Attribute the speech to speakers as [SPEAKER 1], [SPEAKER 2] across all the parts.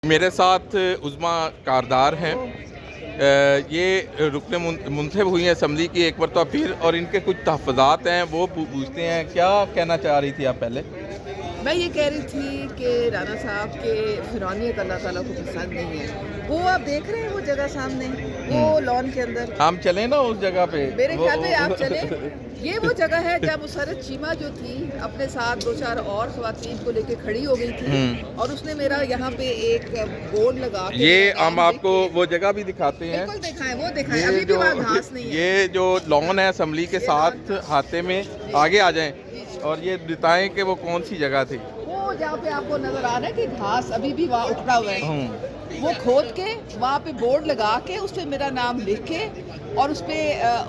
[SPEAKER 1] میرے ساتھ عظمیٰ کاردار ہیں، یہ رکن منتخب ہوئی ہیں اسمبلی کی ایک مرتبہ پھر، اور ان کے کچھ تحفظات ہیں وہ پوچھتے ہیں. کیا کہنا چاہ رہی تھی آپ پہلے؟
[SPEAKER 2] میں یہ کہہ رہی تھی کہ رانا صاحب کے فرعونیت اللہ تعالیٰ کو پسند نہیں ہے. وہ آپ دیکھ رہے ہیں وہ جگہ سامنے، وہ لان کے اندر.
[SPEAKER 1] ہم چلیں نا اس جگہ پہ.
[SPEAKER 2] میرے خیال میں آپ چلیں. یہ وہ جگہ ہے جہاں مسرت چیمہ جو تھی اپنے ساتھ 2-4 اور خواتین کو لے کے کھڑی ہو گئی تھی، اور اس نے میرا یہاں پہ ایک بورڈ لگا کے،
[SPEAKER 1] یہ ہم آپ کو وہ جگہ بھی دکھاتے ہیں.
[SPEAKER 2] بالکل دکھائیں، وہ دکھائیں. ابھی بھی وہاں گھاس نہیں ہے.
[SPEAKER 1] یہ جو لان ہے اسمبلی کے ساتھ ہاتھے میں، آگے آ جائیں اور یہ بتائیں کہ وہ کون سی جگہ تھی.
[SPEAKER 2] وہ جہاں پہ آپ کو نظر آ رہا ہے کہ گھاس ابھی بھی وہاں اٹھا ہوا ہے، وہ کھود کے وہاں پہ بورڈ لگا کے اس پہ میرا نام لکھ کے، اور اس پہ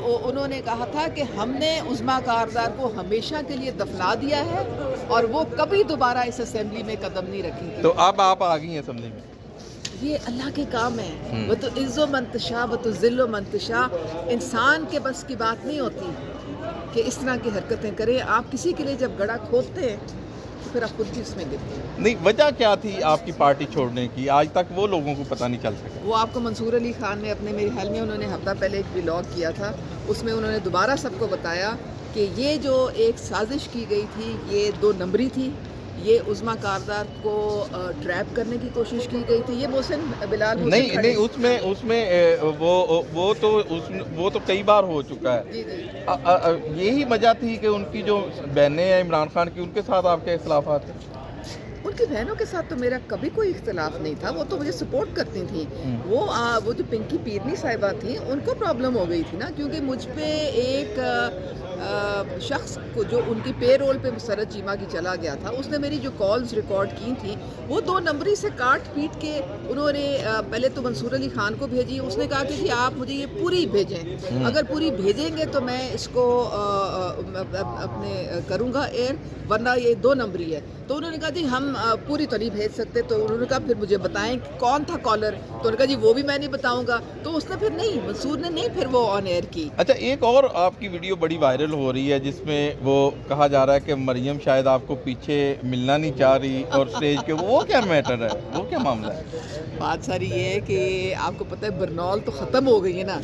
[SPEAKER 2] انہوں نے کہا تھا کہ ہم نے عظمیٰ کاردار کو ہمیشہ کے لیے دفنا دیا ہے اور وہ کبھی دوبارہ اس اسمبلی میں قدم نہیں رکھیں گے.
[SPEAKER 1] تو اب آپ آ گئی ہیں اسمبلی میں.
[SPEAKER 2] یہ اللہ کے کام ہے. وہ تو عز و منتشا، وہ تو ذل و منتشا. انسان کے بس کی بات نہیں ہوتی کہ اس طرح کی حرکتیں کریں. آپ کسی کے لیے جب گڑھا کھودتے ہیں تو پھر آپ خود بھی اس میں گرتے ہیں.
[SPEAKER 1] نہیں، وجہ کیا تھی آپ کی پارٹی چھوڑنے کی؟ آج تک وہ لوگوں کو پتہ نہیں چل سکا.
[SPEAKER 2] وہ آپ کو منصور علی خان نے اپنے میرے حال میں انہوں نے ہفتہ پہلے ایک ولاگ کیا تھا، اس میں انہوں نے دوبارہ سب کو بتایا کہ یہ جو ایک سازش کی گئی تھی یہ 2 نمبری تھی. یہ عظمیٰ کاردار کو ٹریپ کرنے کی کوشش کی گئی تھی. یہ محسن بلال
[SPEAKER 1] نہیں، اس میں وہ تو کئی بار ہو چکا ہے.
[SPEAKER 2] جی.
[SPEAKER 1] یہی وجہ تھی کہ ان کی جو بہنیں ہیں عمران خان کی، ان کے ساتھ آپ کے اختلافات ہیں؟
[SPEAKER 2] ان کی بہنوں کے ساتھ تو میرا کبھی کوئی اختلاف نہیں تھا. وہ تو مجھے سپورٹ کرتی تھیں. وہ جو پنکی پیرنی صاحبہ تھیں ان کو پرابلم ہو گئی تھی نا، کیونکہ مجھ پہ ایک شخص کو جو ان کی پے رول پہ مسرت چیمہ کی چلا گیا تھا، اس نے میری جو کالز ریکارڈ کی تھی وہ 2 نمبری سے کاٹ پیٹ کے انہوں نے پہلے تو منصور علی خان کو بھیجی. اس نے کہا کہ جی آپ مجھے یہ پوری بھیجیں، اگر پوری بھیجیں گے تو میں اس کو اپنے کروں گا ایئر، ورنہ یہ 2 نمبری ہے. تو انہوں نے کہا جی ہم پوری تو نہیں بھیج سکتے. تو انہوں نے کہا پھر مجھے بتائیں کون تھا کالر. تو انہوں نے کہا جی وہ بھی میں نہیں بتاؤں گا. تو اس نے پھر نہیں، منصور نے نہیں پھر وہ آن ایئر کی.
[SPEAKER 1] اچھا، ایک اور آپ کی ویڈیو بڑی وائرل ہو رہی ہے جس میں وہ کہا جا رہا ہے کہ مریم شاید آپ کو پیچھے ملنا نہیں چاہ رہی اور اسٹیج کے. وہ کیا میٹر ہے؟ وہ کیا معاملہ ہے؟
[SPEAKER 2] بات ساری یہ ہے کہ آپ کو پتہ ہے برنول تو ختم ہو گئی ہے نا.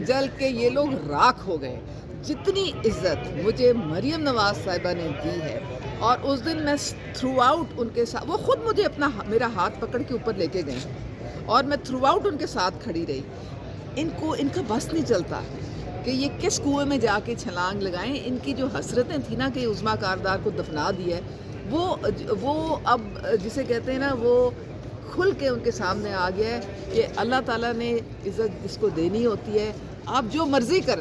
[SPEAKER 2] جل کے یہ لوگ راکھ ہو گئے. جتنی عزت مجھے مریم نواز صاحبہ نے دی ہے، اور اس دن میں تھرو آؤٹ ان کے ساتھ، وہ خود مجھے میرا ہاتھ پکڑ کے اوپر لے کے گئے اور میں تھرو آؤٹ ان کے ساتھ کھڑی رہی. ان کا بس نہیں چلتا کہ یہ کس کنویں میں جا کے چھلانگ لگائیں. ان کی جو حسرتیں تھیں نا کہ عظمیٰ کاردار کو دفنا دیا ہے، وہ اب جسے کہتے ہیں نا، وہ کھل کے ان کے سامنے آ گیا ہے کہ اللہ تعالیٰ نے عزت جس کو دینی ہوتی ہے، آپ جو مرضی کر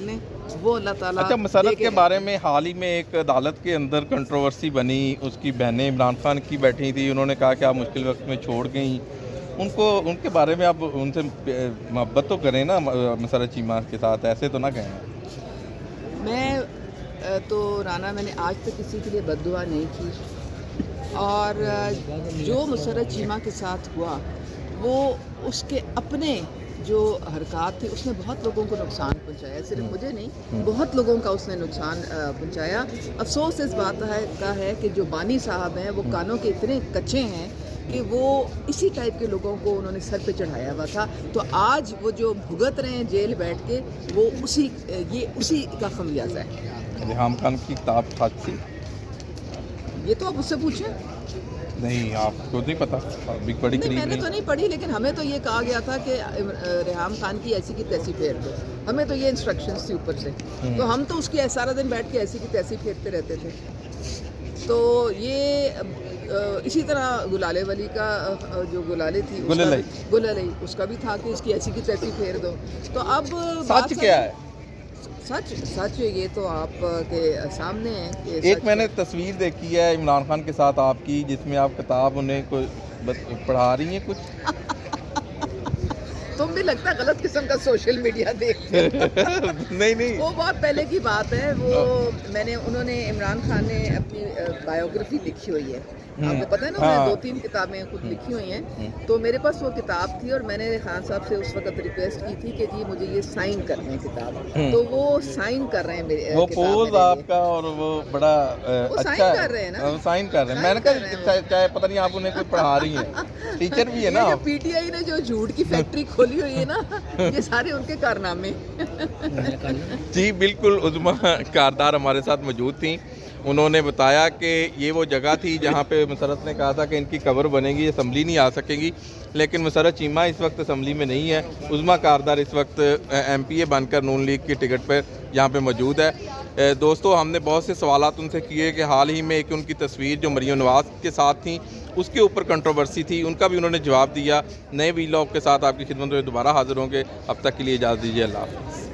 [SPEAKER 2] لیں، وہ اللہ تعالیٰ.
[SPEAKER 1] اچھا، مسرت کے بارے میں حال ہی میں ایک عدالت کے اندر کنٹروورسی بنی. اس کی بہنیں عمران خان کی بیٹھی تھی، انہوں نے کہا کہ آپ مشکل وقت میں چھوڑ گئیں. ان کے بارے میں آپ ان سے محبت تو کریں نا مسرت چیمہ کے ساتھ، ایسے تو نہ کہیں.
[SPEAKER 2] میں میں نے آج تک کسی کے لیے بد دعا نہیں کی، اور جو مسرت چیمہ کے ساتھ ہوا وہ اس کے اپنے جو حرکات تھی، اس نے بہت لوگوں کو نقصان پہنچایا. صرف مجھے نہیں، بہت لوگوں کا اس نے نقصان پہنچایا. افسوس اس بات کا ہے کہ جو بانی صاحب ہیں وہ کانوں کے اتنے کچے ہیں کہ وہ اسی ٹائپ کے لوگوں کو انہوں نے سر پہ چڑھایا ہوا تھا. تو آج وہ جو بھگت رہے ہیں جیل بیٹھ کے، وہ اسی کا خمیازہ ہے.
[SPEAKER 1] ریحام خان کی کتاب سچ تھی؟
[SPEAKER 2] یہ تو آپ اس سے پوچھیں.
[SPEAKER 1] نہیں، آپ کو نہیں پتا؟ بڑی
[SPEAKER 2] نہیں، میں نے تو نہیں پڑھی، لیکن ہمیں تو یہ کہا گیا تھا کہ ریحام خان کی ایسی کی تیسی پھیر دو. ہمیں تو یہ انسٹرکشنز تھی اوپر سے. تو ہم تو اس کی سارا دن بیٹھ کے ایسی کی تیسی پھیرتے رہتے تھے. تو یہ اسی طرح گلالے ولی کا جو گلالے تھی، گلالے اس کا بھی تھا کہ اس کی ایسی کی تیسی پھیر دو. تو اب
[SPEAKER 1] سچ کیا ہے؟
[SPEAKER 2] سچ یہ تو آپ کے سامنے ہے.
[SPEAKER 1] ایک میں نے تصویر دیکھی ہے عمران خان کے ساتھ آپ کی، جس میں آپ کتاب انہیں کوئی پڑھا رہی ہیں کچھ.
[SPEAKER 2] تم بھی لگتا ہے غلط قسم کا سوشل میڈیا دیکھتے ہیں.
[SPEAKER 1] نہیں،
[SPEAKER 2] وہ بہت پہلے کی بات ہے. انہوں نے عمران خان نے اپنی بایوگرافی لکھی ہوئی ہے. آپ کو پتہ ہے نا
[SPEAKER 1] ہاں۔
[SPEAKER 2] میں 2-3 کتابیں خود لکھی ہوئی ہیں، تو میرے پاس وہ کتاب تھی اور میں نے خان صاحب سے اس وقت ریکویسٹ کی تھی کہ جی مجھے یہ سائن کرنا ہے کتاب، تو وہ سائن کر رہے ہیں میرے
[SPEAKER 1] وہ
[SPEAKER 2] کتاب
[SPEAKER 1] پوز
[SPEAKER 2] میرے
[SPEAKER 1] آپ
[SPEAKER 2] لیے۔
[SPEAKER 1] کا اور وہ بڑا
[SPEAKER 2] وہ
[SPEAKER 1] اچھا
[SPEAKER 2] سائن کر رہے ہیں نا،
[SPEAKER 1] وہ سائن کر رہے ہیں۔ میں نے
[SPEAKER 2] سائن کر رہے
[SPEAKER 1] کہا
[SPEAKER 2] ہیں
[SPEAKER 1] چاہے پتہ نہیں آپ انہیں کوئی پڑھا رہی ہیں، ٹیچر بھی ہے نا
[SPEAKER 2] یہ جو
[SPEAKER 1] آپ۔
[SPEAKER 2] پی ٹی آئی نے جو جھوٹ کی فیکٹری کھولی ہوئی ہے نا، یہ سارے ان کے کارنامے۔
[SPEAKER 1] جی بالکل، عظمیٰ کاردار ہمارے ساتھ موجود تھیں، انہوں نے بتایا کہ یہ وہ جگہ تھی جہاں پہ مسرت نے کہا تھا کہ ان کی قبر بنے گی، اسمبلی نہیں آ سکے گی، لیکن مسرت چیمہ اس وقت اسمبلی میں نہیں ہے، عظمیٰ کاردار اس وقت ایم پی اے بن کر نون لیگ کی ٹکٹ پر یہاں پہ موجود ہے۔ دوستو ہم نے بہت سے سوالات ان سے کیے کہ حال ہی میں ایک ان کی تصویر جو مریم نواز کے ساتھ تھیں اس کے اوپر کنٹروورسی تھی، ان کا بھی انہوں نے جواب دیا۔ نئے ویلاگ کے ساتھ آپ کی خدمت میں دوبارہ حاضر ہوں گے، اب تک کے لیے اجازت دیجیے، اللہ حافظ۔